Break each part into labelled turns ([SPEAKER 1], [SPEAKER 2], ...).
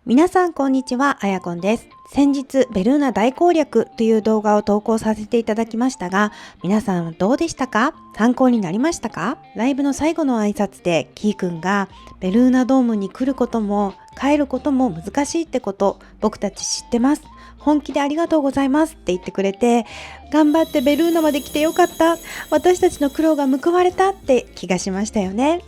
[SPEAKER 1] 皆さんこんにちは、あやこんです。先日ベルーナ大攻略という動画を投稿させていただきましたが、皆さんはどうでしたか？参考になりましたか？ライブの最後の挨拶でキーくんがベルーナドームに来ることも帰ることも難しいってこと僕たち知ってます。本気でありがとうございますって言ってくれて、頑張ってベルーナまで来てよかった、私たちの苦労が報われたって気がしましたよね。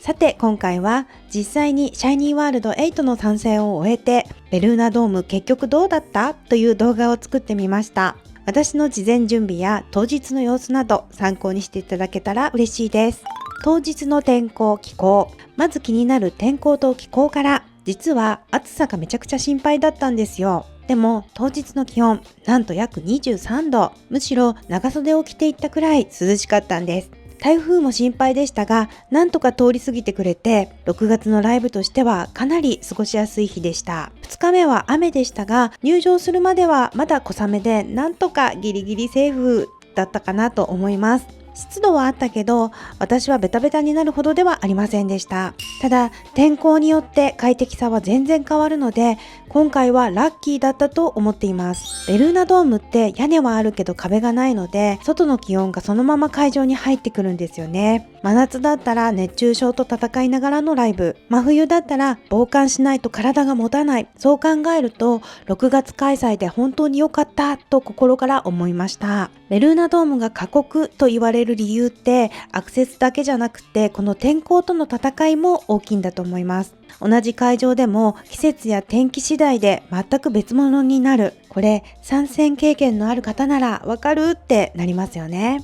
[SPEAKER 1] さて今回は実際にシャイニーワールド8の参戦を終えてベルーナドーム結局どうだったという動画を作ってみました。私の事前準備や当日の様子など参考にしていただけたら嬉しいです。当日の天候気候、まず気になる天候と気候から。実は暑さがめちゃくちゃ心配だったんですよ。でも当日の気温なんと約23度、むしろ長袖を着ていったくらい涼しかったんです。台風も心配でしたが、なんとか通り過ぎてくれて、6月のライブとしてはかなり過ごしやすい日でした。2日目は雨でしたが、入場するまではまだ小雨で、なんとかギリギリセーフだったかなと思います。湿度はあったけど、私はベタベタになるほどではありませんでした。ただ、天候によって快適さは全然変わるので、今回はラッキーだったと思っています。ベルーナドームって屋根はあるけど壁がないので、外の気温がそのまま会場に入ってくるんですよね。真夏だったら熱中症と戦いながらのライブ、真冬だったら防寒しないと体が持たない。そう考えると、6月開催で本当に良かったと心から思いました。ベルーナドームが過酷と言われる理由ってアクセスだけじゃなくて、この天候との戦いも大きいんだと思います。同じ会場でも季節や天気次第で全く別物になる。これ参戦経験のある方ならわかるってなりますよね。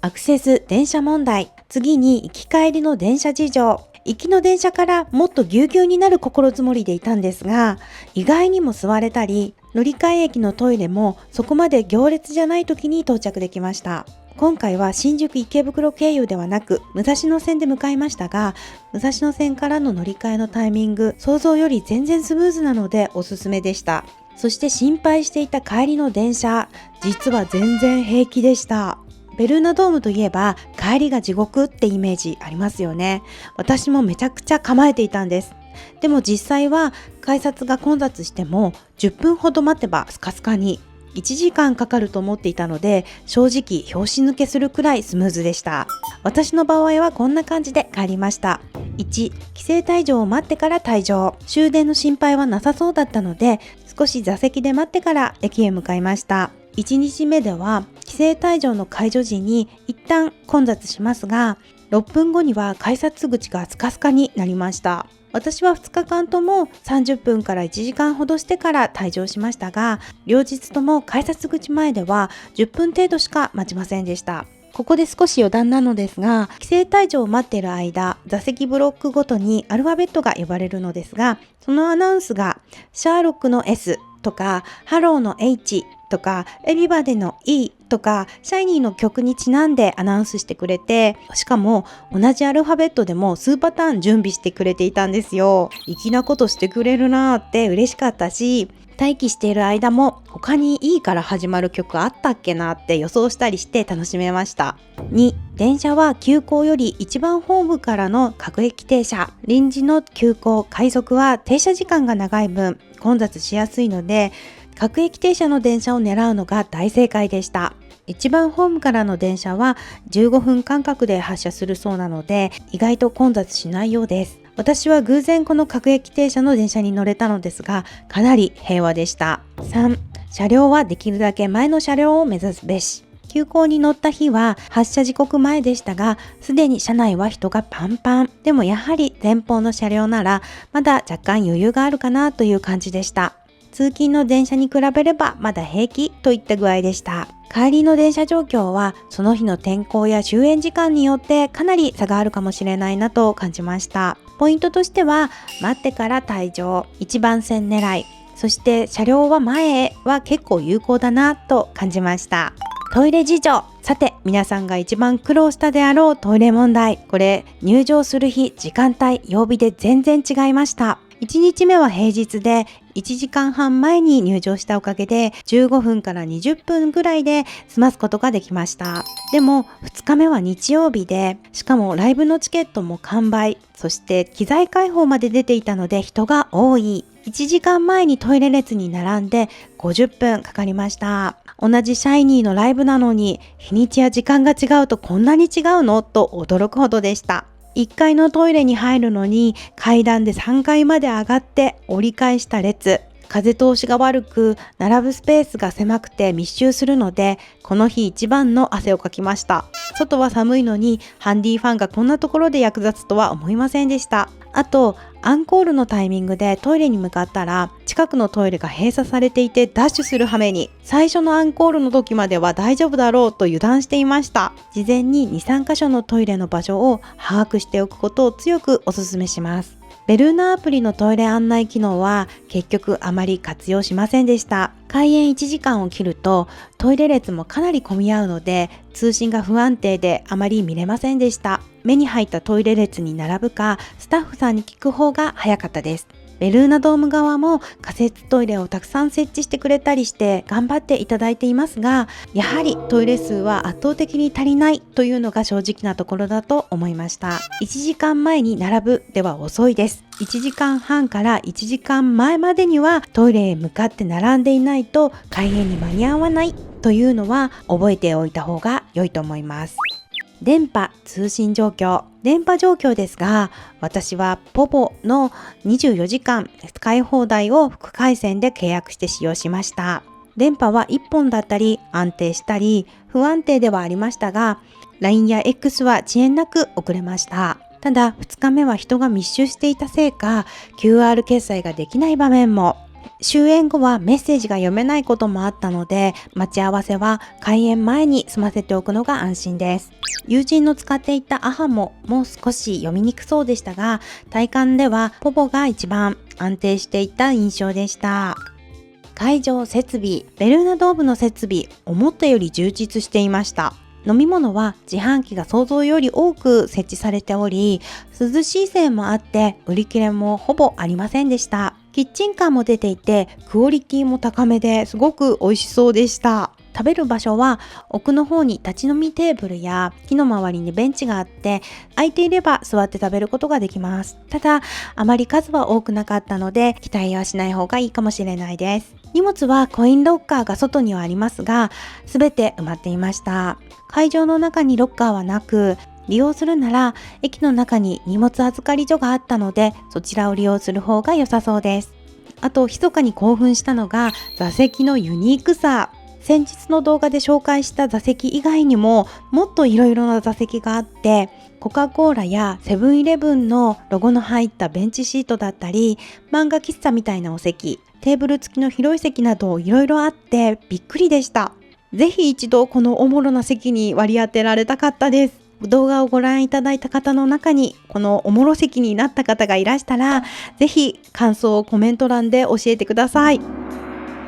[SPEAKER 1] アクセス電車問題、次に行き帰りの電車事情。行きの電車からもっとぎゅうぎゅうになる心づもりでいたんですが、意外にも座れたり、乗り換え駅のトイレもそこまで行列じゃない時に到着できました。今回は新宿池袋経由ではなく武蔵野線で向かいましたが、武蔵野線からの乗り換えのタイミング、想像より全然スムーズなのでおすすめでした。そして心配していた帰りの電車、実は全然平気でした。ベルーナドームといえば帰りが地獄ってイメージありますよね。私もめちゃくちゃ構えていたんです。でも実際は改札が混雑しても10分ほど待てばスカスカに、1時間かかると思っていたので、正直拍子抜けするくらいスムーズでした。私の場合はこんな感じで帰りました。1、規制退場を待ってから退場。終電の心配はなさそうだったので、少し座席で待ってから駅へ向かいました。1日目では規制退場の解除時に一旦混雑しますが、6分後には改札口がスカスカになりました。私は2日間とも30分から1時間ほどしてから退場しましたが、両日とも改札口前では10分程度しか待ちませんでした。ここで少し余談なのですが、規制退場を待っている間、座席ブロックごとにアルファベットが呼ばれるのですが、そのアナウンスがシャーロックの S とかハローの H とかエビバデの E とかシャイニーの曲にちなんでアナウンスしてくれて、しかも同じアルファベットでも数パターン準備してくれていたんですよ。粋なことしてくれるなーって嬉しかったし、待機している間も他に E から始まる曲あったっけなって予想したりして楽しめました。2、電車は急行より1番ホームからの各駅停車。臨時の急行快速は停車時間が長い分混雑しやすいので、各駅停車の電車を狙うのが大正解でした。1番ホームからの電車は15分間隔で発車するそうなので、意外と混雑しないようです。私は偶然この各駅停車の電車に乗れたのですが、かなり平和でした。3、車両はできるだけ前の車両を目指すべし。急行に乗った日は発車時刻前でしたが、すでに車内は人がパンパン。でもやはり前方の車両ならまだ若干余裕があるかなという感じでした。通勤の電車に比べればまだ平気といった具合でした。帰りの電車状況はその日の天候や終演時間によってかなり差があるかもしれないなと感じました。ポイントとしては、待ってから退場、1番線狙い、そして車両は前へは結構有効だなと感じました。トイレ事情。さて皆さんが一番苦労したであろうトイレ問題。これ入場する日、時間帯、曜日で全然違いました。1日目は平日で1時間半前に入場したおかげで15分から20分ぐらいで済ますことができました。でも2日目は日曜日で、しかもライブのチケットも完売、そして機材開放まで出ていたので人が多い。1時間前にトイレ列に並んで50分かかりました。同じシャイニーのライブなのに日にちや時間が違うとこんなに違うのと驚くほどでした。1階のトイレに入るのに階段で3階まで上がって折り返した列。風通しが悪く並ぶスペースが狭くて密集するので、この日一番の汗をかきました。外は寒いのにハンディファンがこんなところで役立つとは思いませんでした。あとアンコールのタイミングでトイレに向かったら近くのトイレが閉鎖されていてダッシュする羽目に、最初のアンコールの時までは大丈夫だろうと油断していました。事前に 2,3 箇所のトイレの場所を把握しておくことを強くお勧めします。ベルーナアプリのトイレ案内機能は結局あまり活用しませんでした。開園1時間を切るとトイレ列もかなり混み合うので通信が不安定であまり見れませんでした。目に入ったトイレ列に並ぶかスタッフさんに聞く方が早かったです。ベルーナドーム側も仮設トイレをたくさん設置してくれたりして頑張っていただいていますが、やはりトイレ数は圧倒的に足りないというのが正直なところだと思いました。1時間前に並ぶでは遅いです。1時間半から1時間前までにはトイレへ向かって並んでいないと開園に間に合わないというのは覚えておいた方が良いと思います。電波通信状況。電波状況ですが、私はポポの24時間使い放題を副回線で契約して使用しました。電波は1本だったり安定したり不安定ではありましたが、 LINE や X は遅延なく送れました。ただ2日目は人が密集していたせいか QR 決済ができない場面も。終演後はメッセージが読めないこともあったので、待ち合わせは開演前に済ませておくのが安心です。友人の使っていたアハモも少し読みにくそうでしたが、体感ではポポが一番安定していた印象でした。会場設備。ベルーナドームの設備、思ったより充実していました。飲み物は自販機が想像より多く設置されており、涼しいせいもあって売り切れもほぼありませんでした。キッチンカーも出ていてクオリティも高めですごく美味しそうでした。食べる場所は奥の方に立ち飲みテーブルや木の周りにベンチがあって、空いていれば座って食べることができます。ただあまり数は多くなかったので期待はしない方がいいかもしれないです。荷物はコインロッカーが外にはありますが、すべて埋まっていました。会場の中にロッカーはなく、利用するなら駅の中に荷物預かり所があったので、そちらを利用する方が良さそうです。あと密かに興奮したのが座席のユニークさ。先日の動画で紹介した座席以外にももっといろいろな座席があって、コカ・コーラやセブンイレブンのロゴの入ったベンチシートだったり、漫画喫茶みたいなお席、テーブル付きの広い席などいろいろあってびっくりでした。ぜひ一度このおもろな席に割り当てられたかったです。動画をご覧いただいた方の中にこのおもろ席になった方がいらしたら、ぜひ感想をコメント欄で教えてください。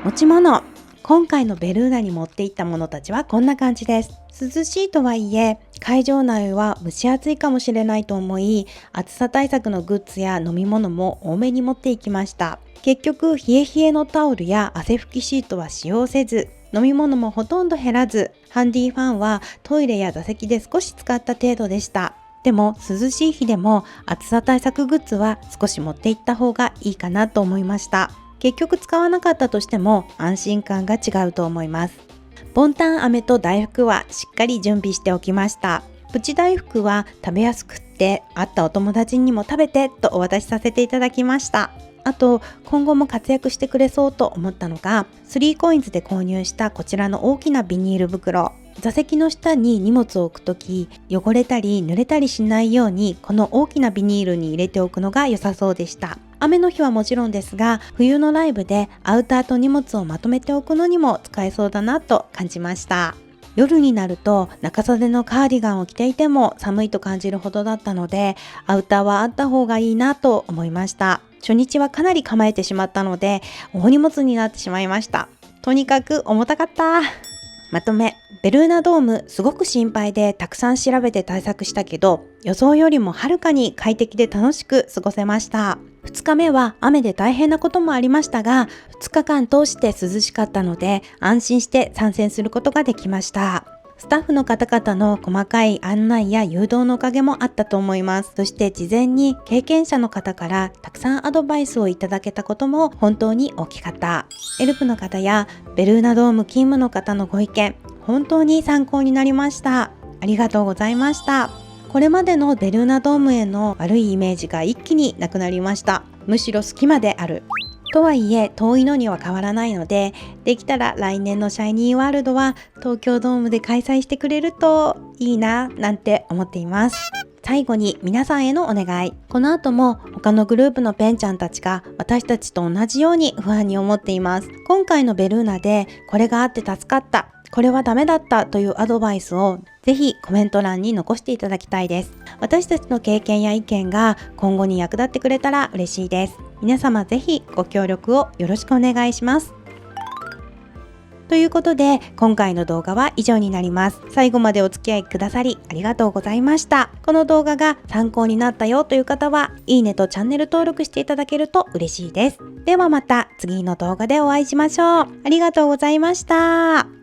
[SPEAKER 1] 持ち物。今回のベルーナに持っていったものたちはこんな感じです。涼しいとはいえ会場内は蒸し暑いかもしれないと思い、暑さ対策のグッズや飲み物も多めに持っていきました。結局冷え冷えのタオルや汗拭きシートは使用せず、飲み物もほとんど減らず、ハンディファンはトイレや座席で少し使った程度でした。でも涼しい日でも暑さ対策グッズは少し持っていった方がいいかなと思いました。結局使わなかったとしても安心感が違うと思います。ボンタン飴と大福はしっかり準備しておきました。プチ大福は食べやすくって会ったお友達にも食べてとお渡しさせていただきました。あと今後も活躍してくれそうと思ったのが 3COINS で購入したこちらの大きなビニール袋。座席の下に荷物を置くとき汚れたり濡れたりしないようにこの大きなビニールに入れておくのが良さそうでした。雨の日はもちろんですが、冬のライブでアウターと荷物をまとめておくのにも使えそうだなと感じました。夜になると中袖のカーディガンを着ていても寒いと感じるほどだったので、アウターはあった方がいいなと思いました。初日はかなり構えてしまったので大荷物になってしまいました。とにかく重たかった。まとめ。ベルーナドームすごく心配でたくさん調べて対策したけど、予想よりもはるかに快適で楽しく過ごせました。2日目は雨で大変なこともありましたが、2日間通して涼しかったので安心して参戦することができました。スタッフの方々の細かい案内や誘導のおかげもあったと思います。そして事前に経験者の方からたくさんアドバイスをいただけたことも本当に大きかった。エルプの方やベルーナドーム勤務の方のご意見、本当に参考になりました。ありがとうございました。これまでのベルーナドームへの悪いイメージが一気になくなりました。むしろ好きまである。とはいえ遠いのには変わらないので、できたら来年のシャイニーワールドは東京ドームで開催してくれるといいななんて思っています。最後に皆さんへのお願い。この後も他のグループのペンちゃんたちが私たちと同じように不安に思っています。今回のベルーナでこれがあって助かった、これはダメだったというアドバイスをぜひコメント欄に残していただきたいです。私たちの経験や意見が今後に役立ってくれたら嬉しいです。皆様ぜひご協力をよろしくお願いします。ということで今回の動画は以上になります。最後までお付き合いくださりありがとうございました。この動画が参考になったよという方はいいねとチャンネル登録していただけると嬉しいです。ではまた次の動画でお会いしましょう。ありがとうございました。